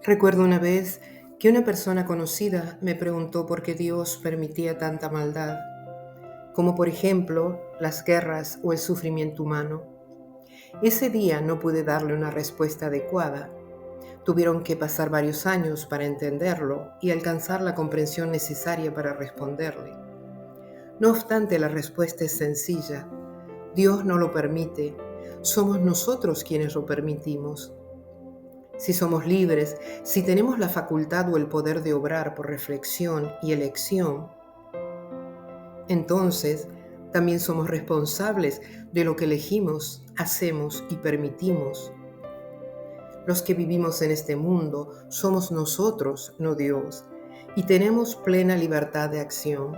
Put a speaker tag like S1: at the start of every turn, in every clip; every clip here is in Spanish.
S1: Recuerdo una vez que una persona conocida me preguntó por qué Dios permitía tanta maldad, como por ejemplo las guerras o el sufrimiento humano. Ese día no pude darle una respuesta adecuada. Tuvieron que pasar varios años para entenderlo y alcanzar la comprensión necesaria para responderle. No obstante, la respuesta es sencilla. Dios no lo permite. Somos nosotros quienes lo permitimos. Si somos libres, si tenemos la facultad o el poder de obrar por reflexión y elección, entonces también somos responsables de lo que elegimos, hacemos y permitimos. Los que vivimos en este mundo somos nosotros, no Dios, y tenemos plena libertad de acción.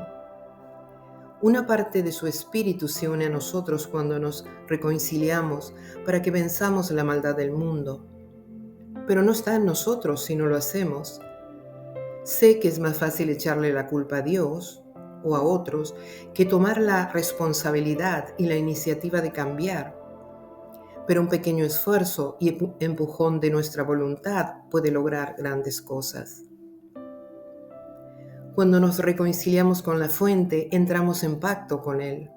S1: Una parte de su espíritu se une a nosotros cuando nos reconciliamos para que venzamos la maldad del mundo. Pero no está en nosotros si no lo hacemos. Sé que es más fácil echarle la culpa a Dios o a otros que tomar la responsabilidad y la iniciativa de cambiar. Pero un pequeño esfuerzo y empujón de nuestra voluntad puede lograr grandes cosas. Cuando nos reconciliamos con la fuente, entramos en pacto con Él.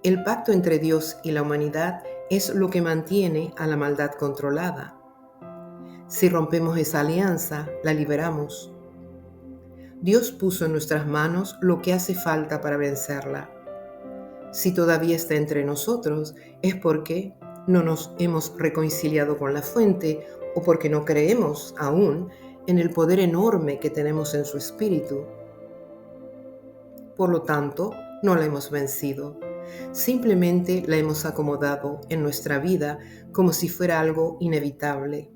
S1: El pacto entre Dios y la humanidad es lo que mantiene a la maldad controlada. Si rompemos esa alianza, la liberamos. Dios puso en nuestras manos lo que hace falta para vencerla. Si todavía está entre nosotros, es porque no nos hemos reconciliado con la fuente o porque no creemos aún en el poder enorme que tenemos en su espíritu. Por lo tanto, no la hemos vencido. Simplemente la hemos acomodado en nuestra vida como si fuera algo inevitable.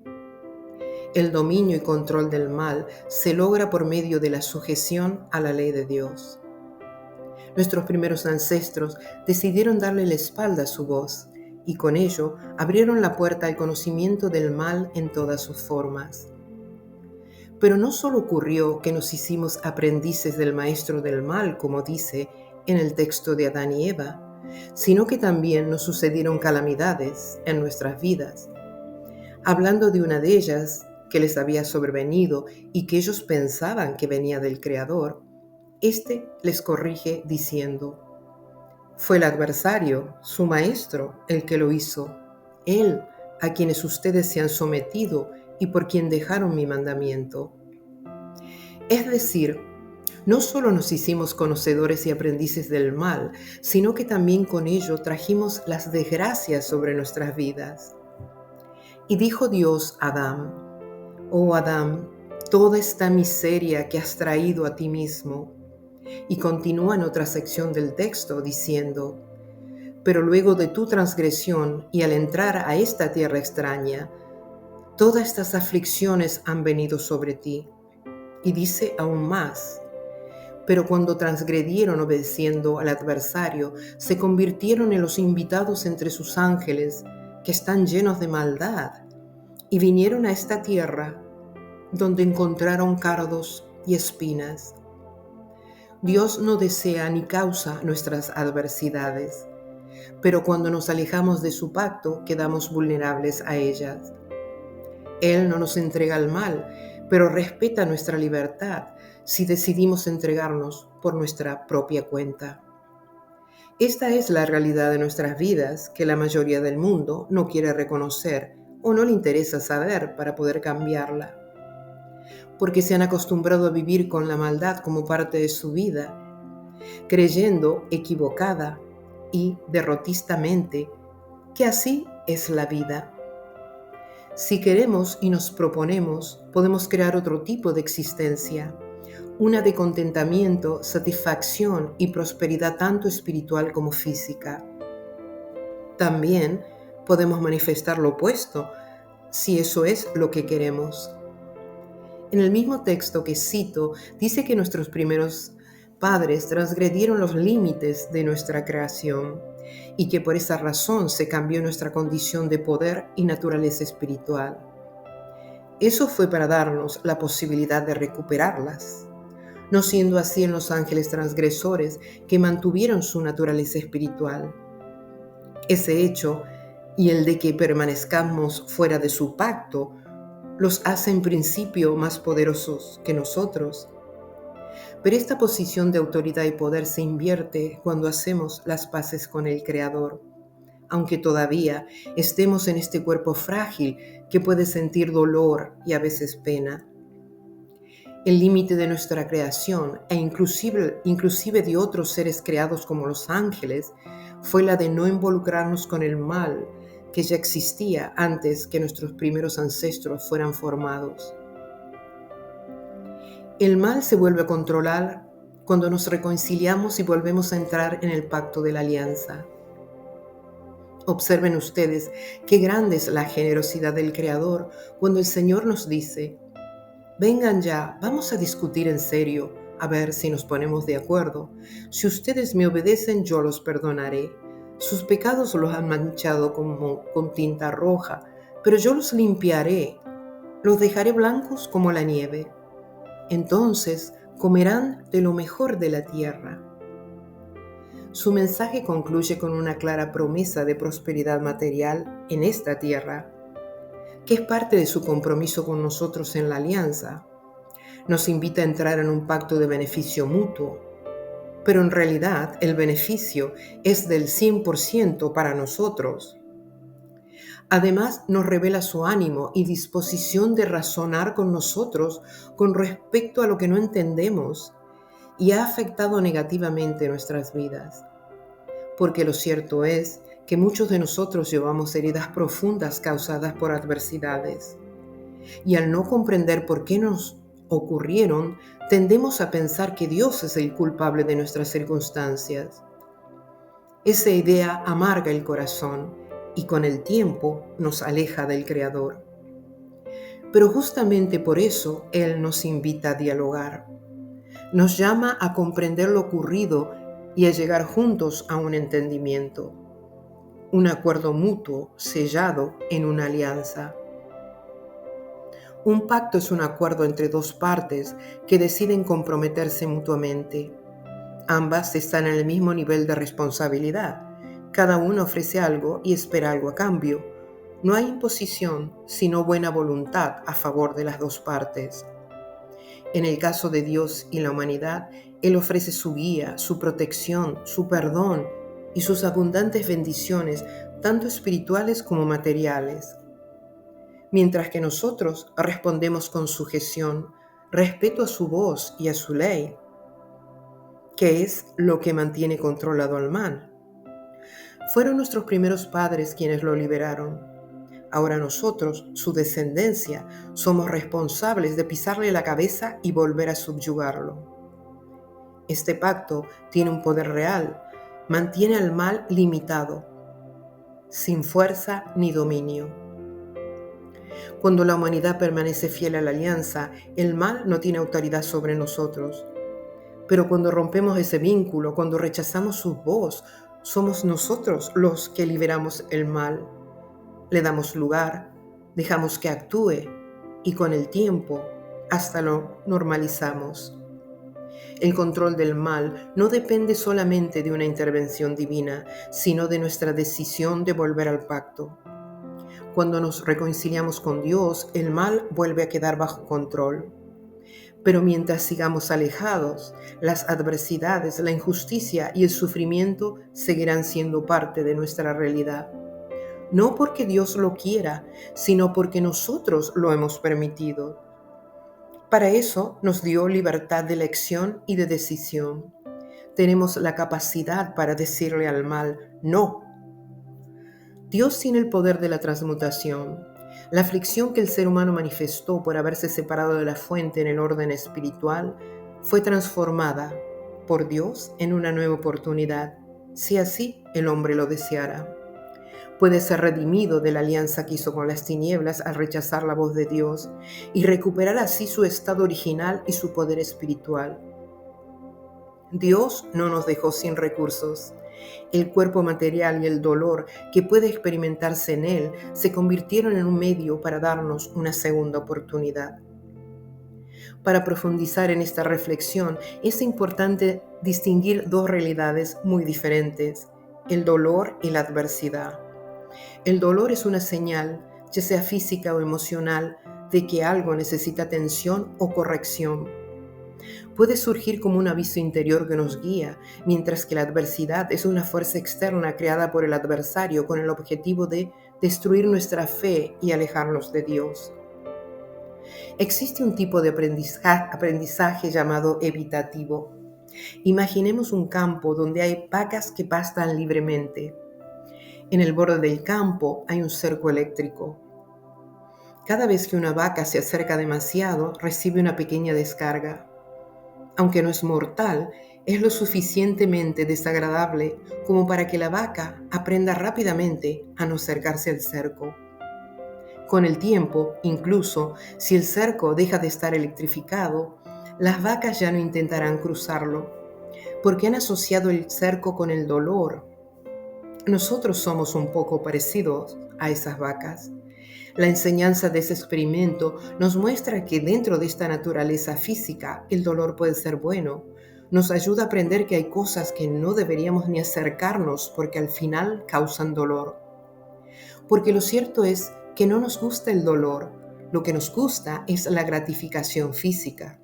S1: El dominio y control del mal se logra por medio de la sujeción a la ley de Dios. Nuestros primeros ancestros decidieron darle la espalda a su voz y con ello abrieron la puerta al conocimiento del mal en todas sus formas. Pero no solo ocurrió que nos hicimos aprendices del maestro del mal, como dice en el texto de Adán y Eva, sino que también nos sucedieron calamidades en nuestras vidas. Hablando de una de ellas que les había sobrevenido y que ellos pensaban que venía del Creador, éste les corrige diciendo: fue el adversario, su maestro, el que lo hizo, él a quienes ustedes se han sometido y por quien dejaron mi mandamiento. Es decir, no solo nos hicimos conocedores y aprendices del mal, sino que también con ello trajimos las desgracias sobre nuestras vidas. Y dijo Dios a Adán: oh Adán, toda esta miseria que has traído a ti mismo. Y continúa en otra sección del texto diciendo: pero luego de tu transgresión y al entrar a esta tierra extraña, todas estas aflicciones han venido sobre ti. Y dice aún más: pero cuando transgredieron obedeciendo al adversario, se convirtieron en los invitados entre sus ángeles, que están llenos de maldad, y vinieron a esta tierra, donde encontraron cardos y espinas. Dios no desea ni causa nuestras adversidades, pero cuando nos alejamos de su pacto, quedamos vulnerables a ellas. Él no nos entrega al mal, pero respeta nuestra libertad si decidimos entregarnos por nuestra propia cuenta. Esta es la realidad de nuestras vidas que la mayoría del mundo no quiere reconocer o no le interesa saber para poder cambiarla, porque se han acostumbrado a vivir con la maldad como parte de su vida, creyendo equivocada y derrotistamente que así es la vida. Si queremos y nos proponemos, podemos crear otro tipo de existencia, una de contentamiento, satisfacción y prosperidad tanto espiritual como física. También podemos manifestar lo opuesto, si eso es lo que queremos. En el mismo texto que cito, dice que nuestros primeros padres transgredieron los límites de nuestra creación y que por esa razón se cambió nuestra condición de poder y naturaleza espiritual. Eso fue para darnos la posibilidad de recuperarlas, no siendo así en los ángeles transgresores que mantuvieron su naturaleza espiritual. Ese hecho y el de que permanezcamos fuera de su pacto los hace en principio más poderosos que nosotros. Pero esta posición de autoridad y poder se invierte cuando hacemos las paces con el Creador, aunque todavía estemos en este cuerpo frágil que puede sentir dolor y a veces pena. El límite de nuestra creación e inclusive de otros seres creados como los ángeles fue la de no involucrarnos con el mal que ya existía antes que nuestros primeros ancestros fueran formados. El mal se vuelve a controlar cuando nos reconciliamos y volvemos a entrar en el pacto de la alianza. Observen ustedes qué grande es la generosidad del Creador cuando el Señor nos dice: vengan ya, vamos a discutir en serio, a ver si nos ponemos de acuerdo. Si ustedes me obedecen, yo los perdonaré. Sus pecados los han manchado con tinta roja, pero yo los limpiaré, los dejaré blancos como la nieve. Entonces comerán de lo mejor de la tierra. Su mensaje concluye con una clara promesa de prosperidad material en esta tierra, que es parte de su compromiso con nosotros en la alianza. Nos invita a entrar en un pacto de beneficio mutuo, pero en realidad el beneficio es del 100% para nosotros. Además, nos revela su ánimo y disposición de razonar con nosotros con respecto a lo que no entendemos y ha afectado negativamente nuestras vidas. Porque lo cierto es que muchos de nosotros llevamos heridas profundas causadas por adversidades. Y al no comprender por qué nos ocurrieron, tendemos a pensar que Dios es el culpable de nuestras circunstancias. Esa idea amarga el corazón y con el tiempo nos aleja del Creador. Pero justamente por eso Él nos invita a dialogar. Nos llama a comprender lo ocurrido y a llegar juntos a un entendimiento, un acuerdo mutuo sellado en una alianza. Un pacto es un acuerdo entre dos partes que deciden comprometerse mutuamente. Ambas están en el mismo nivel de responsabilidad. Cada uno ofrece algo y espera algo a cambio. No hay imposición, sino buena voluntad a favor de las dos partes. En el caso de Dios y la humanidad, Él ofrece su guía, su protección, su perdón y sus abundantes bendiciones, tanto espirituales como materiales. Mientras que nosotros respondemos con sujeción, respeto a su voz y a su ley, que es lo que mantiene controlado al mal. Fueron nuestros primeros padres quienes lo liberaron. Ahora nosotros, su descendencia, somos responsables de pisarle la cabeza y volver a subyugarlo. Este pacto tiene un poder real, mantiene al mal limitado, sin fuerza ni dominio. Cuando la humanidad permanece fiel a la alianza, el mal no tiene autoridad sobre nosotros. Pero cuando rompemos ese vínculo, cuando rechazamos su voz, somos nosotros los que liberamos el mal. Le damos lugar, dejamos que actúe y con el tiempo hasta lo normalizamos. El control del mal no depende solamente de una intervención divina, sino de nuestra decisión de volver al pacto. Cuando nos reconciliamos con Dios, el mal vuelve a quedar bajo control. Pero mientras sigamos alejados, las adversidades, la injusticia y el sufrimiento seguirán siendo parte de nuestra realidad. No porque Dios lo quiera, sino porque nosotros lo hemos permitido. Para eso nos dio libertad de elección y de decisión. Tenemos la capacidad para decirle al mal no. Dios tiene el poder de la transmutación. La aflicción que el ser humano manifestó por haberse separado de la fuente en el orden espiritual fue transformada por Dios en una nueva oportunidad, si así el hombre lo deseara. Puede ser redimido de la alianza que hizo con las tinieblas al rechazar la voz de Dios y recuperar así su estado original y su poder espiritual. Dios no nos dejó sin recursos. El cuerpo material y el dolor que puede experimentarse en él se convirtieron en un medio para darnos una segunda oportunidad. Para profundizar en esta reflexión, es importante distinguir dos realidades muy diferentes: el dolor y la adversidad. El dolor es una señal, ya sea física o emocional, de que algo necesita atención o corrección. Puede surgir como un aviso interior que nos guía, mientras que la adversidad es una fuerza externa creada por el adversario con el objetivo de destruir nuestra fe y alejarnos de Dios. Existe un tipo de aprendizaje llamado evitativo. Imaginemos un campo donde hay vacas que pastan libremente. En el borde del campo hay un cerco eléctrico. Cada vez que una vaca se acerca demasiado, recibe una pequeña descarga. Aunque no es mortal, es lo suficientemente desagradable como para que la vaca aprenda rápidamente a no acercarse al cerco. Con el tiempo, incluso si el cerco deja de estar electrificado, las vacas ya no intentarán cruzarlo, porque han asociado el cerco con el dolor. Nosotros somos un poco parecidos a esas vacas. La enseñanza de ese experimento nos muestra que dentro de esta naturaleza física el dolor puede ser bueno. Nos ayuda a aprender que hay cosas que no deberíamos ni acercarnos porque al final causan dolor. Porque lo cierto es que no nos gusta el dolor, lo que nos gusta es la gratificación física.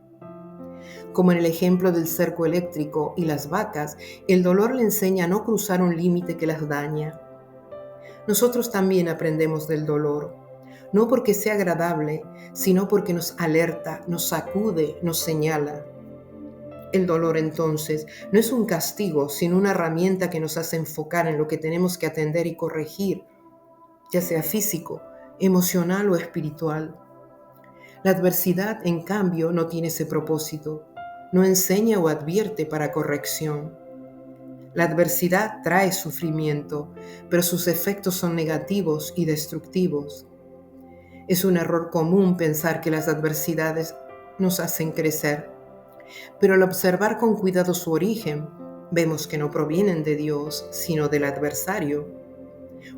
S1: Como en el ejemplo del cerco eléctrico y las vacas, el dolor le enseña a no cruzar un límite que las daña. Nosotros también aprendemos del dolor, no porque sea agradable, sino porque nos alerta, nos sacude, nos señala. El dolor entonces no es un castigo, sino una herramienta que nos hace enfocar en lo que tenemos que atender y corregir, ya sea físico, emocional o espiritual. La adversidad, en cambio, no tiene ese propósito. No enseña o advierte para corrección. La adversidad trae sufrimiento, pero sus efectos son negativos y destructivos. Es un error común pensar que las adversidades nos hacen crecer, pero al observar con cuidado su origen, vemos que no provienen de Dios, sino del adversario.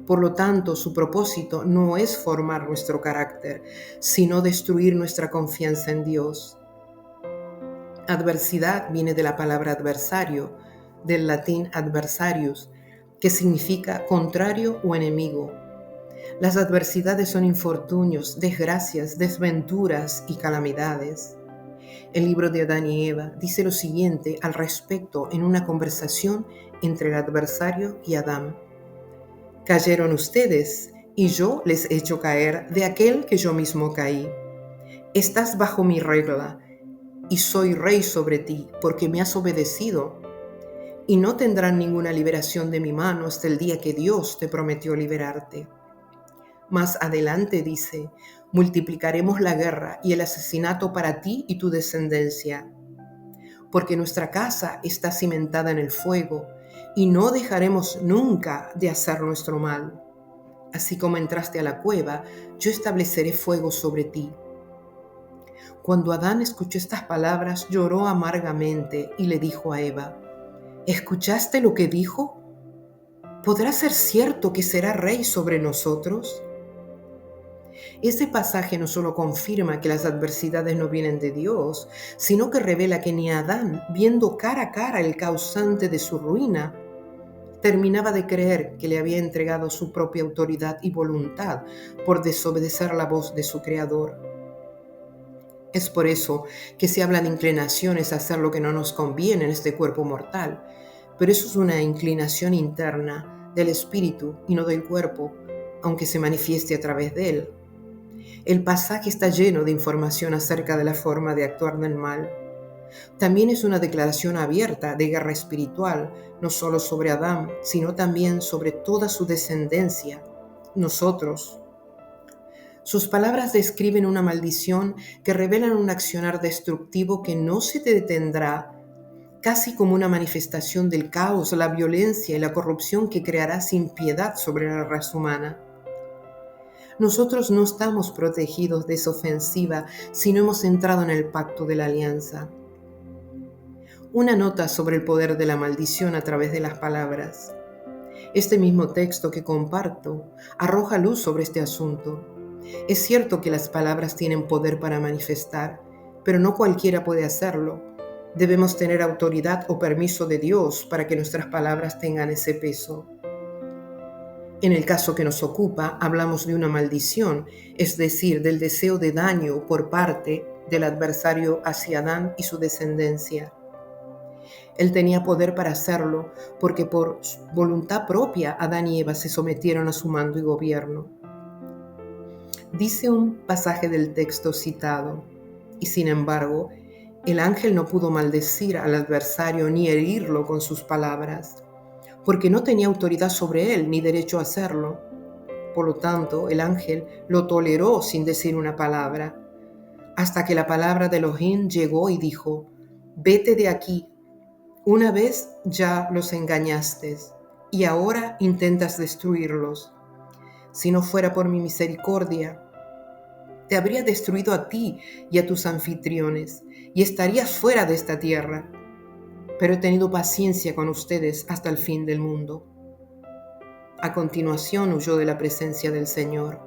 S1: Por lo tanto, su propósito no es formar nuestro carácter, sino destruir nuestra confianza en Dios. Adversidad viene de la palabra adversario, del latín adversarius, que significa contrario o enemigo. Las adversidades son infortunios, desgracias, desventuras y calamidades. El libro de Adán y Eva dice lo siguiente al respecto en una conversación entre el adversario y Adán. Cayeron ustedes, y yo les he hecho caer de aquel que yo mismo caí. Estás bajo mi regla, y soy rey sobre ti, porque me has obedecido. Y no tendrán ninguna liberación de mi mano hasta el día que Dios te prometió liberarte. Más adelante dice, multiplicaremos la guerra y el asesinato para ti y tu descendencia, porque nuestra casa está cimentada en el fuego, y no dejaremos nunca de hacer nuestro mal. Así como entraste a la cueva, yo estableceré fuego sobre ti. Cuando Adán escuchó estas palabras, lloró amargamente y le dijo a Eva, ¿escuchaste lo que dijo? ¿Podrá ser cierto que será rey sobre nosotros? Este pasaje no solo confirma que las adversidades no vienen de Dios, sino que revela que ni Adán, viendo cara a cara el causante de su ruina, terminaba de creer que le había entregado su propia autoridad y voluntad por desobedecer la voz de su Creador. Es por eso que se habla de inclinaciones a hacer lo que no nos conviene en este cuerpo mortal, pero eso es una inclinación interna del espíritu y no del cuerpo, aunque se manifieste a través de él. El pasaje está lleno de información acerca de la forma de actuar del mal. También es una declaración abierta de guerra espiritual, no solo sobre Adán, sino también sobre toda su descendencia, nosotros. Sus palabras describen una maldición que revelan un accionar destructivo que no se detendrá, casi como una manifestación del caos, la violencia y la corrupción que creará sin piedad sobre la raza humana. Nosotros no estamos protegidos de esa ofensiva si no hemos entrado en el pacto de la alianza. Una nota sobre el poder de la maldición a través de las palabras. Este mismo texto que comparto arroja luz sobre este asunto. Es cierto que las palabras tienen poder para manifestar, pero no cualquiera puede hacerlo. Debemos tener autoridad o permiso de Dios para que nuestras palabras tengan ese peso. En el caso que nos ocupa, hablamos de una maldición, es decir, del deseo de daño por parte del adversario hacia Adán y su descendencia. Él tenía poder para hacerlo porque por voluntad propia Adán y Eva se sometieron a su mando y gobierno. Dice un pasaje del texto citado, y sin embargo, el ángel no pudo maldecir al adversario ni herirlo con sus palabras, porque no tenía autoridad sobre él ni derecho a hacerlo. Por lo tanto, el ángel lo toleró sin decir una palabra, hasta que la palabra de Elohim llegó y dijo: «Vete de aquí. Una vez ya los engañaste, y ahora intentas destruirlos. Si no fuera por mi misericordia, te habría destruido a ti y a tus anfitriones, y estarías fuera de esta tierra. Pero he tenido paciencia con ustedes hasta el fin del mundo». A continuación huyó de la presencia del Señor.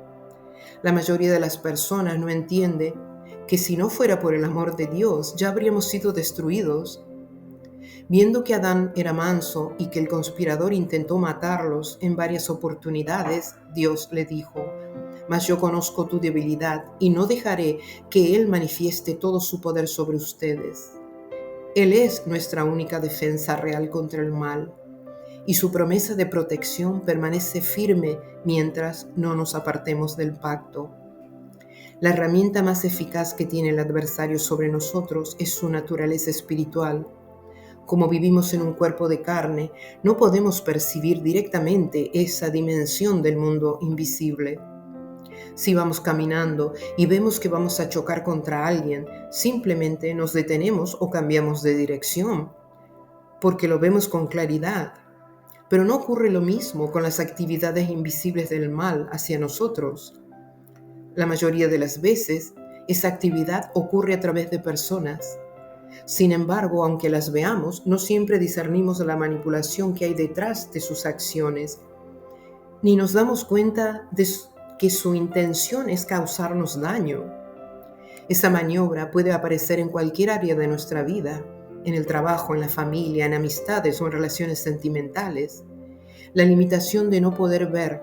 S1: La mayoría de las personas no entiende que si no fuera por el amor de Dios, ya habríamos sido destruidos. Viendo que Adán era manso y que el conspirador intentó matarlos en varias oportunidades, Dios le dijo: «Mas yo conozco tu debilidad y no dejaré que Él manifieste todo su poder sobre ustedes. Él es nuestra única defensa real contra el mal, y su promesa de protección permanece firme mientras no nos apartemos del pacto». La herramienta más eficaz que tiene el adversario sobre nosotros es su naturaleza espiritual. Como vivimos en un cuerpo de carne, no podemos percibir directamente esa dimensión del mundo invisible. Si vamos caminando y vemos que vamos a chocar contra alguien, simplemente nos detenemos o cambiamos de dirección, porque lo vemos con claridad. Pero no ocurre lo mismo con las actividades invisibles del mal hacia nosotros. La mayoría de las veces, esa actividad ocurre a través de personas. Sin embargo, aunque las veamos, no siempre discernimos la manipulación que hay detrás de sus acciones, ni nos damos cuenta de que su intención es causarnos daño. Esa maniobra puede aparecer en cualquier área de nuestra vida, en el trabajo, en la familia, en amistades o en relaciones sentimentales. La limitación de no poder ver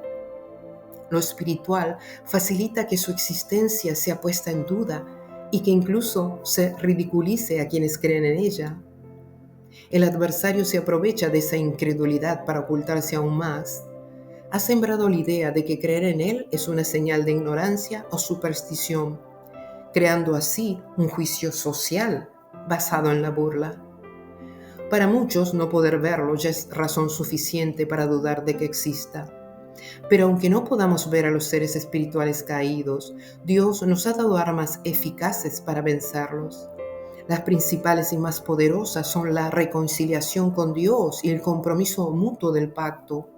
S1: lo espiritual facilita que su existencia sea puesta en duda y que incluso se ridiculice a quienes creen en ella. El adversario se aprovecha de esa incredulidad para ocultarse aún más. Ha sembrado la idea de que creer en él es una señal de ignorancia o superstición, creando así un juicio social basado en la burla. Para muchos, no poder verlo ya es razón suficiente para dudar de que exista. Pero aunque no podamos ver a los seres espirituales caídos, Dios nos ha dado armas eficaces para vencerlos. Las principales y más poderosas son la reconciliación con Dios y el compromiso mutuo del pacto.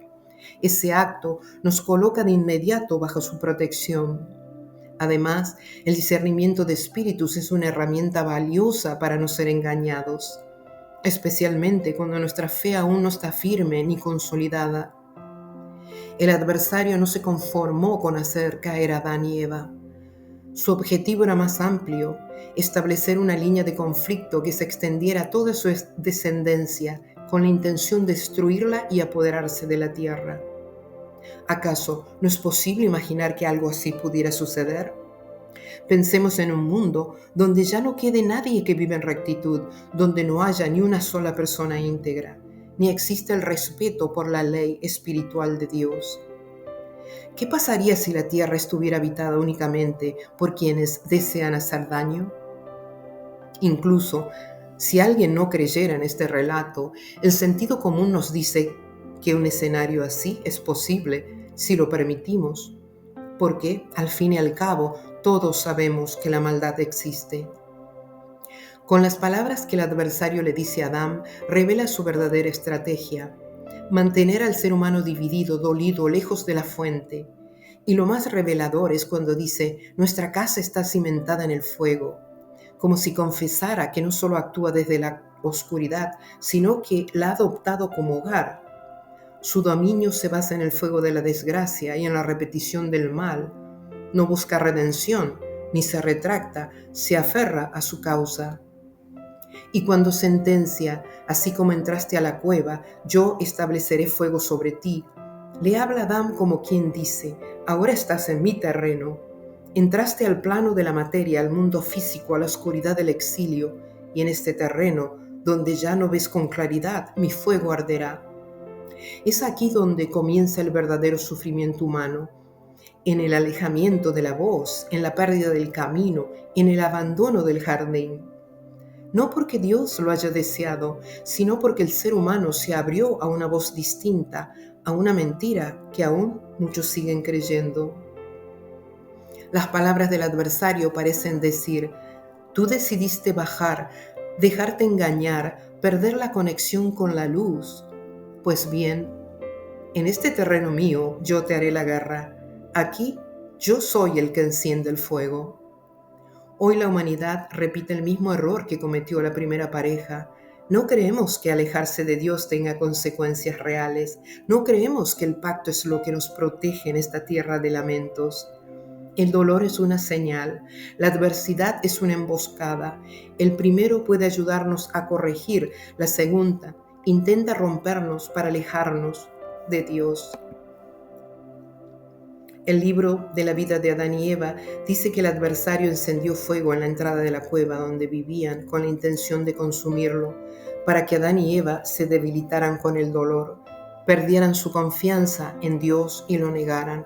S1: Ese acto nos coloca de inmediato bajo su protección. Además, el discernimiento de espíritus es una herramienta valiosa para no ser engañados, especialmente cuando nuestra fe aún no está firme ni consolidada. El adversario no se conformó con hacer caer a Adán y Eva. Su objetivo era más amplio: establecer una línea de conflicto que se extendiera a toda su descendencia, con la intención de destruirla y apoderarse de la tierra. ¿Acaso no es posible imaginar que algo así pudiera suceder? Pensemos en un mundo donde ya no quede nadie que viva en rectitud, donde no haya ni una sola persona íntegra, ni existe el respeto por la ley espiritual de Dios. ¿Qué pasaría si la tierra estuviera habitada únicamente por quienes desean hacer daño? Incluso si alguien no creyera en este relato, el sentido común nos dice que un escenario así es posible si lo permitimos, porque al fin y al cabo todos sabemos que la maldad existe. Con las palabras que el adversario le dice a Adán, revela su verdadera estrategia: mantener al ser humano dividido, dolido, lejos de la fuente. Y lo más revelador es cuando dice: nuestra casa está cimentada en el fuego, como si confesara que no solo actúa desde la oscuridad, sino que la ha adoptado como hogar. Su dominio se basa en el fuego de la desgracia y en la repetición del mal. No busca redención, ni se retracta, se aferra a su causa. Y cuando sentencia: así como entraste a la cueva, yo estableceré fuego sobre ti, Le habla a Adán como quien dice, ahora estás en mi terreno. Entraste al plano de la materia, al mundo físico, a la oscuridad del exilio, y en este terreno, donde ya no ves con claridad, mi fuego arderá. Es aquí donde comienza el verdadero sufrimiento humano, en el alejamiento de la voz, en la pérdida del camino, en el abandono del jardín. No porque Dios lo haya deseado, sino porque el ser humano se abrió a una voz distinta, a una mentira que aún muchos siguen creyendo. Las palabras del adversario parecen decir, tú decidiste bajar, dejarte engañar, perder la conexión con la luz. Pues bien, en este terreno mío yo te haré la guerra. Aquí yo soy el que enciende el fuego. Hoy la humanidad repite el mismo error que cometió la primera pareja. No creemos que alejarse de Dios tenga consecuencias reales. No creemos que el pacto es lo que nos protege en esta tierra de lamentos. El dolor es una señal, la adversidad es una emboscada. El primero puede ayudarnos a corregir, la segunda intenta rompernos para alejarnos de Dios. El libro de la vida de Adán y Eva dice que el adversario encendió fuego en la entrada de la cueva donde vivían con la intención de consumirlo, para que Adán y Eva se debilitaran con el dolor, perdieran su confianza en Dios y lo negaran.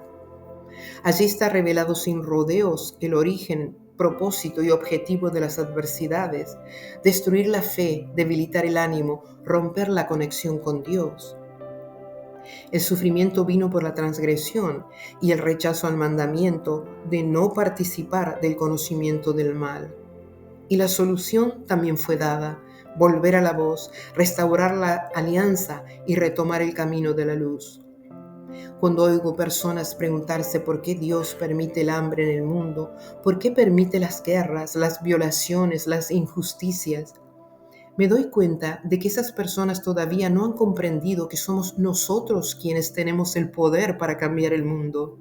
S1: Allí está revelado sin rodeos el origen, propósito y objetivo de las adversidades: destruir la fe, debilitar el ánimo, romper la conexión con Dios. El sufrimiento vino por la transgresión y el rechazo al mandamiento de no participar del conocimiento del mal. Y la solución también fue dada: volver a la voz, restaurar la alianza y retomar el camino de la luz. Cuando oigo personas preguntarse por qué Dios permite el hambre en el mundo, por qué permite las guerras, las violaciones, las injusticias, me doy cuenta de que esas personas todavía no han comprendido que somos nosotros quienes tenemos el poder para cambiar el mundo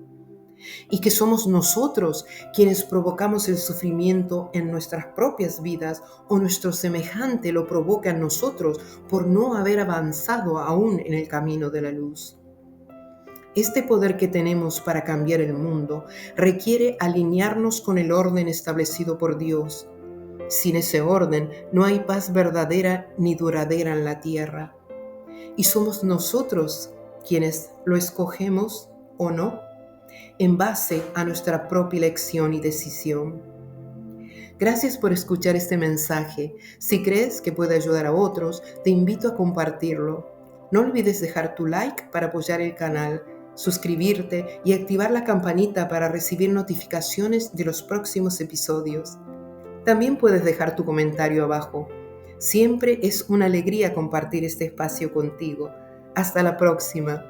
S1: y que somos nosotros quienes provocamos el sufrimiento en nuestras propias vidas o nuestro semejante lo provoca en nosotros por no haber avanzado aún en el camino de la luz. Este poder que tenemos para cambiar el mundo requiere alinearnos con el orden establecido por Dios. Sin ese orden no hay paz verdadera ni duradera en la tierra. Y somos nosotros quienes lo escogemos o no, en base a nuestra propia elección y decisión. Gracias por escuchar este mensaje. Si crees que puede ayudar a otros, te invito a compartirlo. No olvides dejar tu like para apoyar el canal, suscribirte y activar la campanita para recibir notificaciones de los próximos episodios. También puedes dejar tu comentario abajo. Siempre es una alegría compartir este espacio contigo. Hasta la próxima.